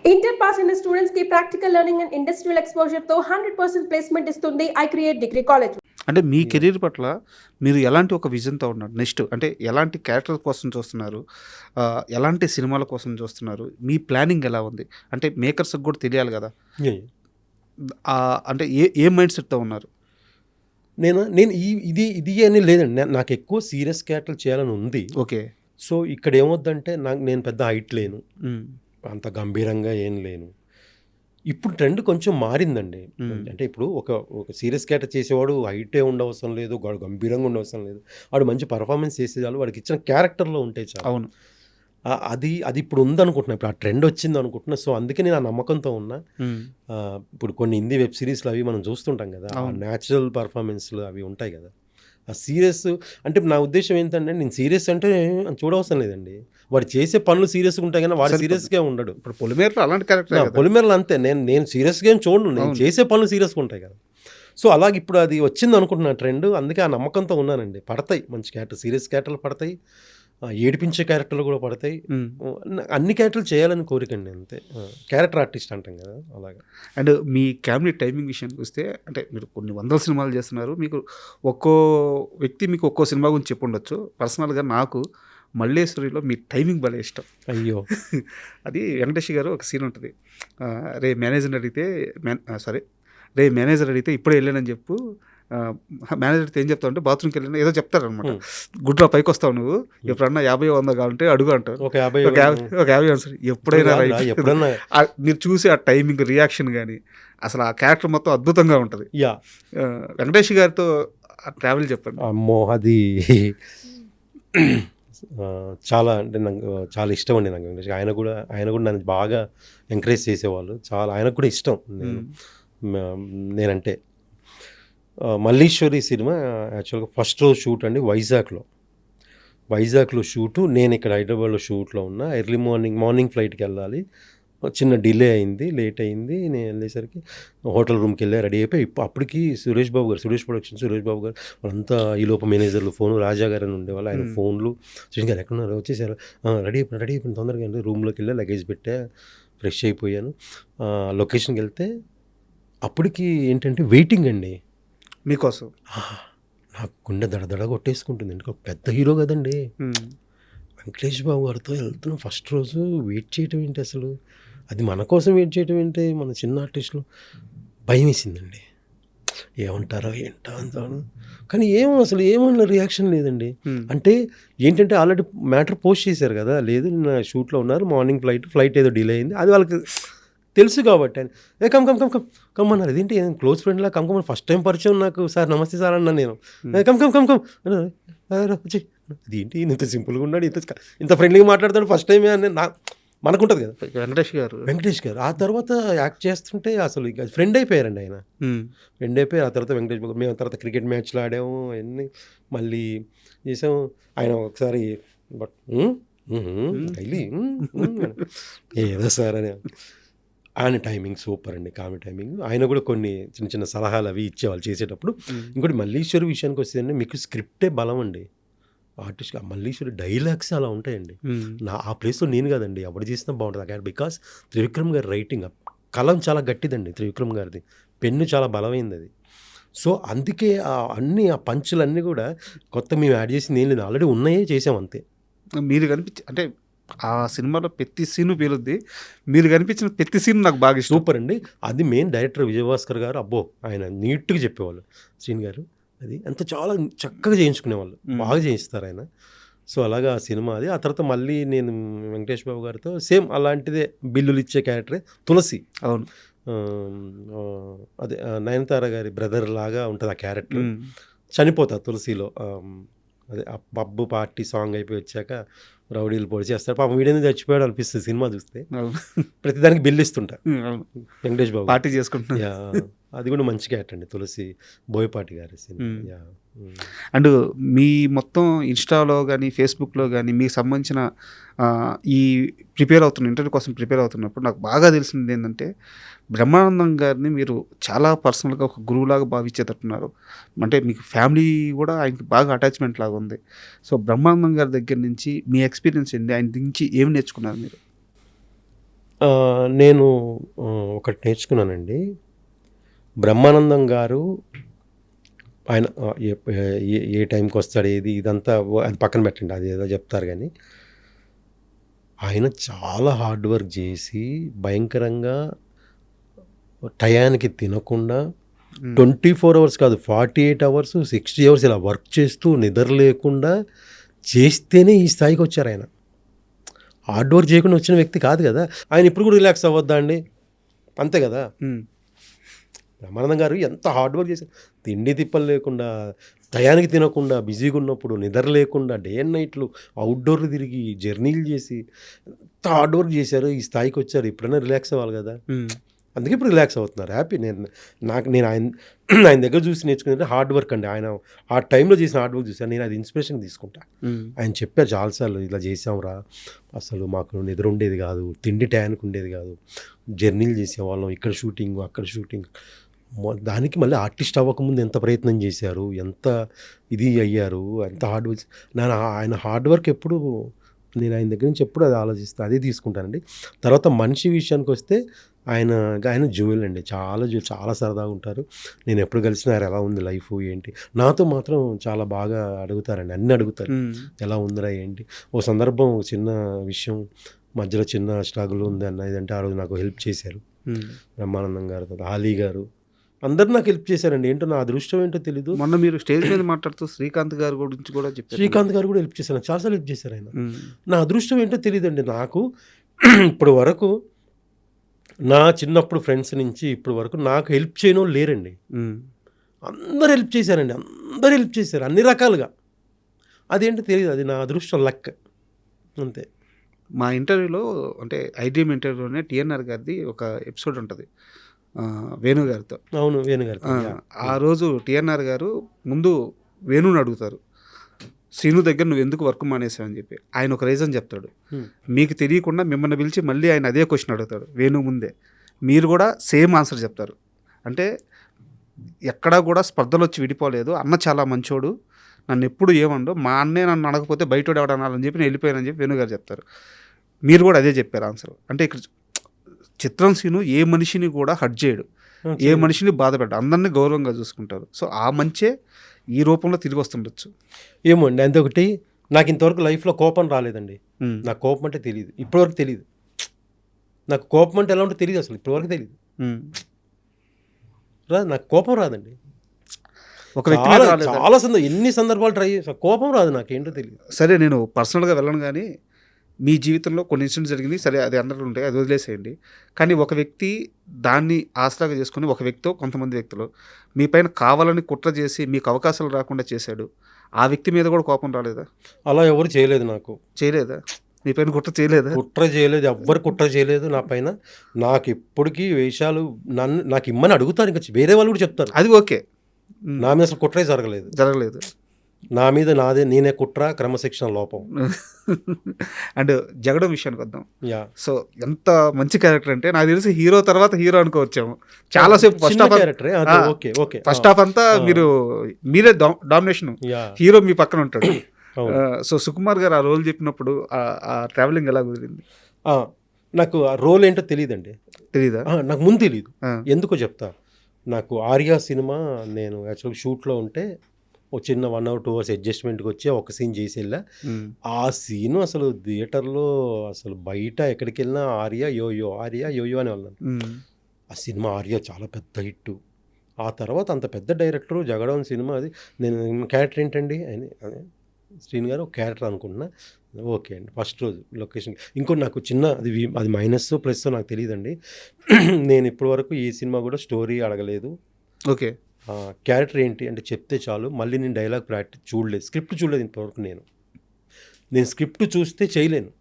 Inter pass అయిన students కి practical learning and industrial exposure తో 100% ప్లేస్మెంట్ ఇస్తుంది ఐ క్రియేట్ డిగ్రీ కాలేజ్. అంటే మీ కెరీర్ పట్ల మీరు ఎలాంటి ఒక విజన్‌తో ఉన్నారు? నెక్స్ట్ అంటే ఎలాంటి క్యారెక్టర్ కోసం చూస్తున్నారు? ఎలాంటి సినిమాల కోసం చూస్తున్నారు? మీ ప్లానింగ్ ఎలా ఉంది? అంటే మేకర్స్‌కి కూడా తెలియాలి గదా! యాహ్! అంటే ఏ మైండ్ సెట్‌తో ఉన్నారు? నేను ఇది అని లేదండి. నాకు ఎక్కువ సీరియస్ క్యారెక్టర్లు చేయాలని ఉంది. ఓకే. సో, ఇక్కడ ఏమవుద్దంటే నేను పెద్ద హైట్ లేను. హ్మ్. అంత గంభీరంగా ఏం లేను. ఇప్పుడు ట్రెండ్ కొంచెం మారిందండి. అంటే ఇప్పుడు ఒక సీరియస్ క్యారెక్టర్ చేసేవాడు హైటే ఉండవసరం లేదు, గంభీరంగా ఉండవసరం లేదు. వాడు మంచి పర్ఫార్మెన్స్ చేసే చాలు, వాడికి ఇచ్చిన క్యారెక్టర్‌లో ఉంటే చాలు. అవును. అది ఇప్పుడు ఉందనుకుంటున్నా. ఇప్పుడు ఆ ట్రెండ్ వచ్చిందనుకుంటున్నా. సో, అందుకే నేను ఆ నమ్మకంతో ఉన్నా. హ్మ్. ఇప్పుడు కొన్ని హిందీ వెబ్ సిరీస్‌లు అవి మనం చూస్తుంటాం కదా! ఆ అవును. న్యాచురల్ పర్ఫార్మెన్స్‌లు అవి ఉంటాయి కదా! ఆ సీరియస్ అంటే నా ఉద్దేశ్యం ఏంటంటే నేను సీరియస్ అంటే చూడవసరం లేదండి. వాడు చేసే పనులు సీరియస్‌గా ఉంటాయి కానీ వాడు సరిపోతుంది. సీరియస్‌గా ఉండడు. ఇప్పుడు పొలిమేరలో అలాంటి క్యారెక్టరే కదా! పొలిమేరలు అంతే. నేను సీరియస్‌గా ఏం చూడను. నేను అవును. చేసే పనులు సీరియస్‌గా ఉంటాయి కదా! సో, అలాగే ఇప్పుడు అది వచ్చిందనుకుంటున్నా ట్రెండ్. అందుకే ఆ నమ్మకంతో ఉన్నానండి. పడతాయి మంచి క్యారెక్టర్, సీరియస్ క్యారెక్టర్లు పడతాయి. ఏడిపించే క్యారెక్టర్లు కూడా పడతాయి. హ్మ్. అన్ని క్యారెక్టర్లు చేయాలని కోరికండి అంతే. క్యారెక్టర్ ఆర్టిస్ట్ అంటాం కదా! అలాగా. అండ్ మీ కామెడీ టైమింగ్ విషయానికి వస్తే అంటే మీరు కొన్ని వందల సినిమాలు చేస్తున్నారు. మీకు ఒక్కో వ్యక్తి మీకు ఒక్కో సినిమా గురించి చెప్పుండొచ్చు. పర్సనల్‌గా నాకు 'మల్లేశ్వరి'లో మీ టైమింగ్ భలే ఇష్టం. అయ్యో! అది వెంకటేష్ గారు ఒక సీన్ ఉంటది. రేయ్ మేనేజర్ అడిగితే ఇప్పుడే వెళ్ళానని చెప్పు. మేనేజర్ అడిగితే ఏం చెప్తావు అంటే బాత్రూమ్‌కి వెళ్ళాను ఏదో చెప్తారనమాట. గుడ్రా పైకొస్తావు నువ్వు. ఎప్పుడన్నా 50, 100 కావాలంటే అడుగు అంటారు. ఒక 50 ఒక 50 ఆన్సర్ ఎప్పుడైనా కాదురా, ఎప్పుడన్నా మీరు చూసి ఆ టైమింగ్, రియాక్షన్ గాని అసలు ఆ క్యారెక్టర్ మొత్తం అద్భుతంగా ఉంటది. యాహ్! వెంకటేష్ గారితో ఆ ట్రావెల్ చెప్పండి. అమ్మో! అది చాలా అంటే నాకు చాలా ఇష్టం అండి నాకు వెంకటేష్. ఆయన కూడా నన్ను బాగా ఎంకరేజ్ చేసేవాళ్ళు. చాలా ఆయనకు కూడా ఇష్టం నేనంటే. 'మల్లీశ్వరి' సినిమా యాక్చువల్‌గా ఫస్ట్ రోజు షూట్ అండి వైజాగ్‌లో షూటు. నేను ఇక్కడ హైదరాబాద్‌లో షూట్‌లో ఉన్నా. ఎర్లీ మార్నింగ్ ఫ్లైట్‌కి వెళ్ళాలి. చిన్న డిలే అయింది, లేట్ అయింది. నేను వెళ్ళేసరికి హోటల్ రూమ్‌కి వెళ్ళా, రెడీ అయిపోయి అప్పటికి సురేష్ బాబు గారు వాళ్ళంతా ఈలోపు మేనేజర్లు ఫోను, రాజా గారు అని ఉండేవాళ్ళు. ఆయన ఫోన్లు, శ్రీని గారు ఎక్కడున్నారు వచ్చేసారు, రెడీ అయిపోయింది తొందరగా అండి. రూమ్లోకి వెళ్ళా, లగేజ్ పెట్టా, ఫ్రెష్ అయిపోయాను. లొకేషన్కి వెళ్తే అప్పటికి ఏంటంటే వెయిటింగ్ అండి మీకోసం. నాకు గుండె దడదడ కొట్టేసుకుంటుంది. ఎందుకంటే పెద్ద హీరో కదండి. వెంకటేష్ బాబు గారితో వెళ్తున్నాం ఫస్ట్ రోజు. వెయిట్ చేయటం ఏంటి అసలు, అది మన కోసం వెయిట్ చేయటం ఏంటి, మన చిన్న ఆర్టిస్టులు. భయం వేసిందండి, ఏమంటారో ఏంటో అంతాను. కానీ అసలు ఏమన్నా రియాక్షన్ లేదండి. అంటే ఏంటంటే ఆల్రెడీ మ్యాటర్ పోస్ట్ చేశారు కదా, లేదు నా షూట్లో ఉన్నారు, మార్నింగ్ ఫ్లైట్ ఏదో డిలే అయింది, అది వాళ్ళకి తెలుసు కాబట్టి ఆయన కమ్ అన్నారు. ఇదేంటి క్లోజ్ ఫ్రెండ్లా కమ్ ఫస్ట్ టైం పరిచయం నాకు, సార్ నమస్తే సార్ అన్నాను నేను. కమ్ వచ్చి, అదేంటి ఇంత సింపుల్గా ఉన్నాడు, ఇంత ఫ్రెండ్లీగా మాట్లాడతాడు ఫస్ట్ టైమే అని మనకుంటుంది కదా. వెంకటేష్ గారు ఆ తర్వాత యాక్ట్ చేస్తుంటే అసలు ఇక ఫ్రెండ్ అయిపోయారండి ఆయన. ఫ్రెండ్ అయిపోయి ఆ తర్వాత వెంకటేష్ బాబు, మేము తర్వాత క్రికెట్ మ్యాచ్లు ఆడాము, అవన్నీ మళ్ళీ చేసాము. ఆయన ఒకసారి ఏదో సార్ అని. ఆయన టైమింగ్ సూపర్ అండి, కామెడీ టైమింగ్. ఆయన కూడా కొన్ని చిన్న సలహాలు అవి ఇచ్చేవాళ్ళు చేసేటప్పుడు. ఇంకోటి మల్లీశ్వరి విషయానికి వస్తే మీకు స్క్రిప్టే బలం అండి. ఆర్టిస్ట్ మల్లీశ్వరి డైలాగ్స్ అలా ఉంటాయండి. ఆ ప్లేస్లో నేను కాదండి, ఎవరు చేసినా బాగుంటుంది. బికాస్ త్రివిక్రమ్ గారి రైటింగ్ కలం చాలా గట్టిదండి. త్రివిక్రమ్ గారిది పెన్ను చాలా బలమైంది అది. సో అందుకే ఆ పంచులన్నీ కూడా కొత్త మేము యాడ్ చేసింది ఏం లేదు, ఆల్రెడీ ఉన్నాయే చేసాం అంతే. మీరు అంటే ఆ సినిమాలో ప్రతి సీను పేలుద్ది. మీరు కనిపించిన ప్రతి సీన్ నాకు బాగా ఇష్టం. సూపర్ అండి. అది మెయిన్ డైరెక్టర్ విజయభాస్కర్ గారు, అబ్బో ఆయన నీట్గా చెప్పేవాళ్ళు. శ్రీని గారు అది అంత చాలా చక్కగా చేయించుకునేవాళ్ళు, బాగా చేయిస్తారు ఆయన. సో అలాగా ఆ సినిమా అది. ఆ తర్వాత మళ్ళీ నేను వెంకటేష్ బాబు గారితో సేమ్ అలాంటిదే, బిల్లులు ఇచ్చే క్యారెక్టరే తులసి. అవును. అదే నయనతార గారి బ్రదర్ లాగా ఉంటుంది ఆ క్యారెక్టర్. చనిపోతా తులసిలో. అదే ఆ పబ్బు పార్టీ సాంగ్ అయిపోయి వచ్చాక రౌడీలు పొడి చేస్తారు, పాపం వీడేందుకు చచ్చిపోయాడు అనిపిస్తుంది సినిమా చూస్తే. ప్రతిదానికి బిల్లు ఇస్తుంటా వెంకటేష్ బాబు, పార్టీ చేసుకుంటున్నా. అది కూడా మంచి క్యారెక్టర్ అండి, తులసి బోయపాటి గారి సినిమా. అండ్ మీ మొత్తం ఇన్స్టాలో కానీ ఫేస్బుక్లో కానీ మీకు సంబంధించిన ఈ ఇంటర్వ్యూ కోసం ప్రిపేర్ అవుతున్నప్పుడు నాకు బాగా తెలిసింది ఏంటంటే, బ్రహ్మానందం గారిని మీరు చాలా పర్సనల్గా ఒక గురువులాగా భావించేటట్టున్నారు. అంటే మీకు ఫ్యామిలీ కూడా ఆయనకి బాగా అటాచ్మెంట్ లాగా ఉంది. సో బ్రహ్మానందం గారి దగ్గర నుంచి మీ ఎక్స్పీరియన్స్ ఏంటి, ఆయన నుంచి ఏమి నేర్చుకున్నారు మీరు? నేను ఒకటి నేర్చుకున్నానండి. బ్రహ్మానందం గారు ఆయన ఏ టైంకి వస్తాడు ఏది ఇదంతా అది పక్కన పెట్టండి, అది ఏదో చెప్తారు. కానీ ఆయన చాలా హార్డ్ వర్క్ చేసి భయంకరంగా టయానికి తినకుండా 24 అవర్స్ కాదు 48 అవర్స్ 60 అవర్స్ ఇలా వర్క్ చేస్తూ నిద్ర లేకుండా చేస్తేనే ఈ స్థాయికి వచ్చారు. ఆయన హార్డ్ వర్క్ చేయకుండా వచ్చిన వ్యక్తి కాదు కదా. ఆయన ఇప్పుడు కూడా రిలాక్స్ అవ్వద్దా అండి? అంతే కదా. బ్రహ్మానందం గారు ఎంత హార్డ్ వర్క్ చేశారు, తిండి తిప్పలు లేకుండా టయానికి తినకుండా బిజీగా ఉన్నప్పుడు నిద్ర లేకుండా డే అండ్ నైట్లు అవుట్డోర్లు తిరిగి జర్నీలు చేసి ఎంత హార్డ్ వర్క్ చేశారు, ఈ స్థాయికి వచ్చారు. ఇప్పుడైనా రిలాక్స్ అవ్వాలి కదా. అందుకే ఇప్పుడు రిలాక్స్ అవుతున్నారు, హ్యాపీ. నేను ఆయన దగ్గర చూసి నేర్చుకునేది హార్డ్ వర్క్ అండి. ఆయన ఆ టైంలో చేసిన హార్డ్ వర్క్ చూసాను, నేను అది ఇన్స్పిరేషన్ తీసుకుంటా. ఆయన చెప్పారు చాలాసార్లు, ఇలా చేసాంరా, అసలు మాకు నిద్ర ఉండేది కాదు, తిండి టయానికి ఉండేది కాదు, జర్నీలు చేసేవాళ్ళం, ఇక్కడ షూటింగ్ అక్కడ షూటింగ్. దానికి మళ్ళీ ఆర్టిస్ట్ అవ్వకముందు ఎంత ప్రయత్నం చేశారు, ఎంత ఇది అయ్యారు, ఎంత హార్డ్ వర్క్. ఆయన హార్డ్ వర్క్ ఎప్పుడు నేను ఆయన దగ్గర నుంచి ఎప్పుడు అది ఆలోచిస్తాను, అదే తీసుకుంటానండి. తర్వాత మనిషి విషయానికి వస్తే ఆయన జ్యువెల్ అండి, చాలా సరదాగా ఉంటారు. నేను ఎప్పుడు కలిసినా ఎలా ఉంది లైఫ్ ఏంటి, నాతో మాత్రం చాలా బాగా అడుగుతారండి, అన్నీ అడుగుతారు, ఎలా ఉందిరా ఏంటి. ఓ సందర్భం చిన్న విషయం మధ్యలో చిన్న స్ట్రగుల్ ఉంది అన్న ఇదంటే ఆ రోజు నాకు హెల్ప్ చేశారు బ్రహ్మానందం గారు, తర్వాత ఆలీ గారు, అందరు నాకు హెల్ప్ చేశారండి. ఏంటో నా అదృష్టం ఏంటో తెలీదు. మొన్న మీరు స్టేజ్ మీద మాట్లాడుతూ శ్రీకాంత్ గారి గురించి కూడా చెప్పారు. శ్రీకాంత్ గారు కూడా హెల్ప్ చేశారు, చాలాసార్లు హెల్ప్ చేశారు ఆయన. నా అదృష్టం ఏంటో తెలియదండి నాకు. ఇప్పుడు వరకు నా చిన్నప్పుడు ఫ్రెండ్స్ నుంచి ఇప్పుడు వరకు నాకు హెల్ప్ చేయను లేరండి. అందరు హెల్ప్ చేశారండి, అందరు హెల్ప్ చేశారు అన్ని రకాలుగా. అదేంటో తెలియదు, అది నా అదృష్టం, లక్ అంతే. మా ఇంటర్వ్యూలో అంటే ఐడ్రీమ్ ఇంటర్వ్యూలోనే టిఎన్ఆర్ గారిది ఒక ఎపిసోడ్ ఉంటుంది వేణు గారితో. అవును, వేణు గారు. ఆ రోజు టిఎన్ఆర్ గారు ముందు వేణుని అడుగుతారు, శ్రీను దగ్గర నువ్వు ఎందుకు వర్క్ మానేసావు అని చెప్పి. ఆయన ఒక రీజన్ చెప్తాడు, మీకు తెలియకుండా మిమ్మల్ని పిలిచి మళ్ళీ ఆయన అదే క్వశ్చన్ అడుగుతాడు వేణు ముందే. మీరు కూడా సేమ్ ఆన్సర్ చెప్తారు. అంటే ఎక్కడా కూడా స్పర్ధలు వచ్చి విడిపోలేదు, అన్న చాలా మంచోడు, నన్ను ఎప్పుడు ఏమండు, మా అన్నే నన్ను అడగకపోతే బయటోడు ఎవడనాలని చెప్పి నేను వెళ్ళిపోయానని చెప్పి వేణుగారు చెప్తారు. మీరు కూడా అదే చెప్పారు ఆన్సర్. అంటే ఇక్కడ చిత్రం శ్రీను ఏ మనిషిని కూడా హర్ట్ చేయడు, ఏ మనిషిని బాధ పెట్టడు, అందరినీ గౌరవంగా చూసుకుంటారు. సో ఆ మంచే ఈ రూపంలో తిరిగి వస్తుండొచ్చు. ఏమో అండి, అంతే. ఒకటి నాకు ఇంతవరకు లైఫ్లో కోపం రాలేదండి. నాకు కోపం అంటే తెలియదు, ఇప్పటివరకు తెలియదు. నాకు కోపం అంటే ఎలా ఉంటే తెలియదు, అసలు ఇప్పటివరకు తెలియదు. నాకు కోపం రాదండి. ఒక వ్యక్తి చాలా ఎన్ని సందర్భాలు ట్రై చేసా, కోపం రాదు, నాకేంటో తెలియదు. సరే, నేను పర్సనల్గా వెళ్ళను, కానీ మీ జీవితంలో కొన్ని ఇన్సిడెంట్స్ జరిగింది, సరే అది అందరూ ఉంటాయి, అది వదిలేసేయండి. కానీ ఒక వ్యక్తి దాన్ని ఆసరాగా చేసుకుని ఒక వ్యక్తితో కొంతమంది వ్యక్తులు మీ పైన కావాలని కుట్ర చేసి మీకు అవకాశాలు రాకుండా చేశాడు, ఆ వ్యక్తి మీద కూడా కోపం రాలేదా? అలా ఎవరు చేయలేదు, నాకు చేయలేదా? మీ పైన కుట్ర చేయలేదా? కుట్ర చేయలేదు, ఎవ్వరు కుట్ర చేయలేదు నా పైన. నాకు ఇప్పటికీ వేషాలు నాకు ఇమ్మని అడుగుతారు, ఇంకా వేరే వాళ్ళు కూడా చెప్తారు, అది ఓకే. నా మీద అసలు కుట్రే జరగలేదు. నా మీద నేనే కుట్ర, క్రమశిక్షణ లోపం. అండ్ జగడం విషయానికి వద్దాం. సో ఎంత మంచి క్యారెక్టర్ అంటే, నాకు తెలిసి హీరో తర్వాత హీరో అనుకోవచ్చాము. చాలాసేపు ఫస్ట్ హాఫ్ అంతా మీరే డామినేషన్, హీరో మీ పక్కన ఉంటాడు. సో సుకుమార్ గారు ఆ రోల్ చెప్పినప్పుడు ఆ ట్రావెలింగ్ ఎలా కుదిరింది? నాకు ఆ రోల్ ఏంటో తెలియదండి. తెలీదా? నాకు ముందు తెలియదు, ఎందుకో చెప్తా. నాకు ఆర్యా సినిమా నేను యాక్చువల్గా షూట్లో ఉంటే ఒక చిన్న 1 or 2 hours అడ్జస్ట్మెంట్కి వచ్చి ఒక సీన్ చేసి వెళ్ళా. ఆ సీను అసలు థియేటర్లో అసలు బయట ఎక్కడికి వెళ్ళినా ఆర్యా యోయో అని వాళ్ళను. ఆ సినిమా ఆర్యా చాలా పెద్ద హిట్. ఆ తర్వాత అంత పెద్ద డైరెక్టరు జగడం సినిమా, అది నేను క్యారెక్టర్ ఏంటండి అని శ్రీను గారు ఒక క్యారెక్టర్ అనుకుంటున్నా. ఓకే అండి, ఫస్ట్ రోజు లొకేషన్. ఇంకోటి నాకు చిన్న అది మైనస్ ప్లస్ నాకు తెలియదండి. నేను ఇప్పటి వరకు ఈ సినిమా కూడా స్టోరీ అడగలేదు. ఓకే, క్యారెక్టర్ ఏంటి అంటే చెప్తే చాలు. మళ్ళీ నేను డైలాగ్ ప్రాక్టీస్ చూడలేదు, స్క్రిప్ట్ చూడలేదు ఇంతవరకు. నేను స్క్రిప్ట్ చూస్తే చేయలేనండి.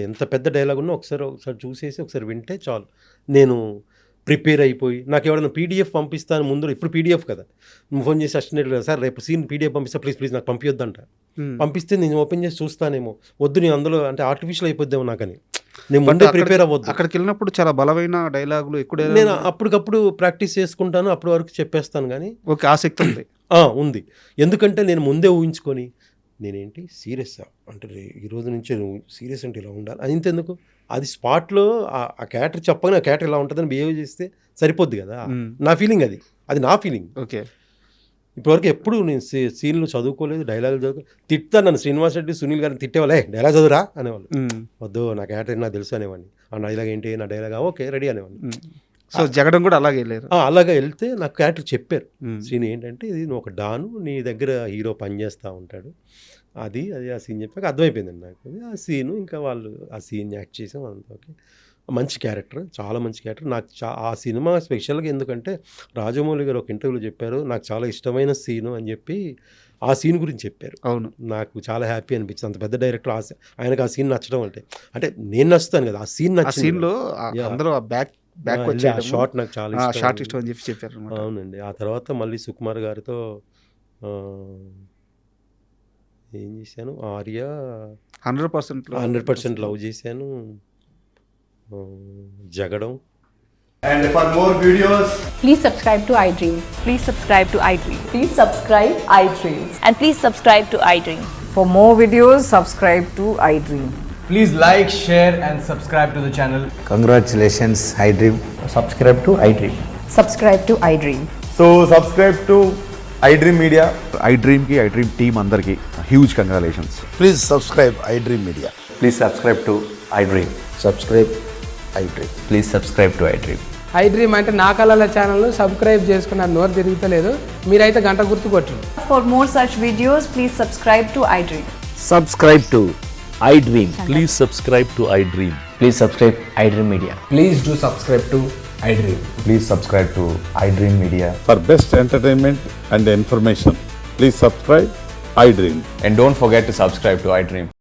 ఎంత పెద్ద డైలాగ్ ఉన్నా ఒకసారి చూసేసి ఒకసారి వింటే చాలు. నేను ప్రిపేర్ అయిపోయి, నాకు ఎవరైనా పీడిఎఫ్ పంపిస్తాను ముందు, ఇప్పుడు పీడిఎఫ్ కదా, నువ్వు ఫోన్ చేసి అసిస్టెంట్ సార్ రేపు సీన్ పీడిఎఫ్ పంపిస్తా, ప్లీజ్ నాకు పంపించొద్దంట. పంపిస్తే నేను ఓపెన్ చేసి చూస్తానేమో, వద్దు నేను అందులో అంటే ఆర్టిఫిషియల్ అయిపోద్దాము నాకని, నేను ముందే ప్రిపేర్ అవ్వద్దు. అక్కడికి వెళ్ళినప్పుడు చాలా బలమైన డైలాగులు ఎక్కువ నేను అప్పటికప్పుడు ప్రాక్టీస్ చేసుకుంటాను, అప్పటి వరకు చెప్పేస్తాను. కానీ ఓకే, ఆసక్తి ఉంది. ఉంది, ఎందుకంటే నేను ముందే ఊహించుకొని నేనేంటి సీరియస్సా అంటే ఈ రోజు నుంచి నువ్వు సీరియస్ అంటే ఇలా ఉండాలి అది ఇంతెందుకు అది స్పాట్లో ఆ క్యారెక్టర్ చెప్పగానే ఆ క్యారెక్టర్ ఇలా ఉంటుందని బిహేవ్ చేస్తే సరిపోద్ది కదా నా ఫీలింగ్ అది నా ఫీలింగ్. ఓకే. ఇప్పటివరకు ఎప్పుడు నేను సీన్లు చదువుకోలేదు, డైలాగులు చదువుకోలేదు. తిట్టా నన్ను శ్రీనివాస్ రెడ్డి, సునీల్ గారిని తిట్టేవాళ్ళే డైలాగ్ చదువురా అనేవాళ్ళు. వద్దు నా క్యారెక్టర్ నాకు తెలుసు అనేవాడిని. ఆ డైలాగ్ ఏంటి, నా డైలాగ్ ఓకే రెడీ అనేవాడిని. సో జగడం కూడా అలాగే వెళ్ళారు. అలాగా వెళ్తే నాకు క్యారెక్టర్ చెప్పారు శ్రీని ఏంటంటే ఇది నువ్వు ఒక డాను, నీ దగ్గర హీరో పనిచేస్తూ ఉంటాడు, అది ఆ సీన్ చెప్పాక అర్థమైపోయిందండి నాకు. ఆ సీను ఇంకా వాళ్ళు ఆ సీన్ యాక్ట్ చేసాం అంతా ఓకే. మంచి క్యారెక్టర్, చాలా మంచి క్యారెక్టర్. నాకు ఆ సినిమా స్పెషల్గా ఎందుకంటే రాజమౌళి గారు ఒక ఇంటర్వ్యూలో చెప్పారు నాకు చాలా ఇష్టమైన సీను అని చెప్పి ఆ సీన్ గురించి చెప్పారు. అవును, నాకు చాలా హ్యాపీ అనిపించింది. అంత పెద్ద డైరెక్టర్ ఆయనకు ఆ సీన్ నచ్చడం అంటే నేను నచ్చుతాను కదా, ఆ సీన్ నచ్చింది. సీన్లో అందరూ బ్యాక్ షార్ట్ నాకు చాలా షార్ట్ ఇష్టం అని చెప్పి చెప్పారు. అవునండి. ఆ తర్వాత మళ్ళీ సుకుమార్ గారితో ఏం చేశాను, ఆర్య 100% లవ్ చేశాను, జగడం. And for more videos, Please subscribe to iDream. Please subscribe to iDream. Please subscribe iDream. And please subscribe to iDream. For more videos, subscribe to iDream. please like, share and subscribe to the channel. Congratulations, iDream. Subscribe to iDream. Subscribe to iDream. So subscribe to iDream Media. iDream ki iDream team andarki huge congratulations. Please subscribe iDream Media. Please subscribe to iDream. Subscribe iDream. Please subscribe to iDream. iDream అంటే నా కళల channel subscribe చేసుకున్నారు, నోరు తిరుగుతలేదు, మీరైతే గంట గుర్తు కొట్టండి. For more such videos, please subscribe to iDream. Subscribe to iDream. Please subscribe to iDream. Please subscribe iDream Media. Please do subscribe to iDream. Please subscribe to iDream Media. For best entertainment and information, please subscribe iDream. And don't forget to subscribe to iDream.